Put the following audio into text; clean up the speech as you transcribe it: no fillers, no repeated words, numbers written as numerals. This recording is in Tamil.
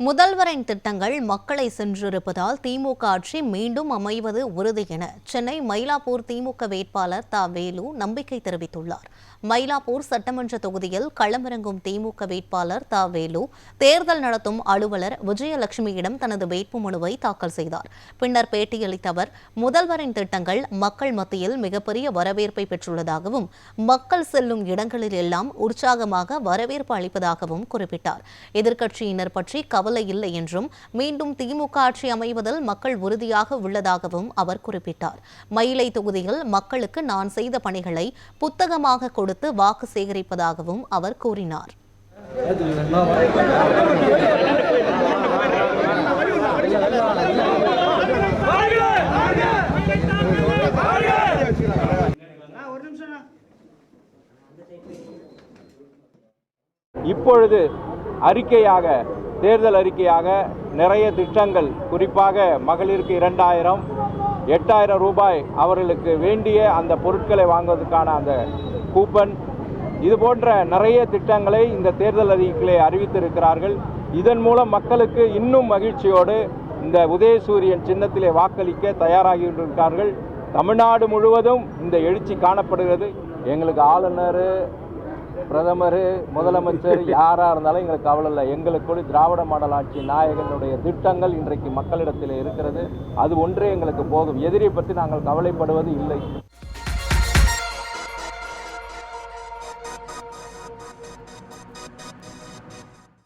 முதல்வரின் திட்டங்கள் மக்களை சென்றிருப்பதால் திமுக ஆட்சி மீண்டும் அமைவது உறுதி என சென்னை மயிலாப்பூர் திமுக வேட்பாளர் தா வேலு நம்பிக்கை தெரிவித்துள்ளார். மயிலாப்பூர் சட்டமன்ற தொகுதியில் களமிறங்கும் திமுக வேட்பாளர் தா வேலு தேர்தல் நடத்தும் அலுவலர் விஜயலட்சுமியிடம் தனது வேட்புமனுவை தாக்கல் செய்தார். பின்னர் பேட்டியளித்த அவர், முதல்வரின் திட்டங்கள் மக்கள் மத்தியில் மிகப்பெரிய வரவேற்பை பெற்றுள்ளதாகவும் மக்கள் செல்லும் இடங்களில் எல்லாம் உற்சாகமாக வரவேற்பு அளிப்பதாகவும் குறிப்பிட்டார். எதிர்க்கட்சியினர் பற்றி கவலை இல்லை என்றும் மீண்டும் திமுக ஆட்சி அமைவதில் மக்கள் உறுதியாக உள்ளதாகவும் அவர் குறிப்பிட்டார். மயிலை தொகுதியில் மக்களுக்கு நான் செய்த பணிகளை புத்தகமாக கொடுத்து வாக்கு சேகரிப்பதாகவும் அவர் கூறினார். இப்பொழுது தேர்தல் அறிக்கையாக நிறைய திட்டங்கள், குறிப்பாக மகளிருக்கு 2000, 8000 ரூபாய் அவர்களுக்கு வேண்டிய அந்த பொருட்களை வாங்குவதற்கான அந்த கூப்பன், இது போன்ற நிறைய திட்டங்களை இந்த தேர்தல் அறிக்கையிலே அறிவித்திருக்கிறார்கள். இதன் மூலம் மக்களுக்கு இன்னும் மகிழ்ச்சியோடு இந்த உதயசூரியன் சின்னத்திலே வாக்களிக்க தயாராகியிருக்கிறார்கள். தமிழ்நாடு முழுவதும் இந்த எழுச்சி காணப்படுகிறது. எங்களுக்கு ஆளுநர், பிரதமர், முதலமைச்சர் யாராக இருந்தாலும் எங்களுக்கு கவலை இல்லை. எங்களுக்கு திராவிட மாடல் ஆட்சி நாயகனுடைய திட்டங்கள் இன்றைக்கு மக்களிடத்தில் இருக்கிறது. அது ஒன்றே எங்களுக்கு போதும். எதிரியை பற்றி நாங்கள் கவலைப்படுவது இல்லை.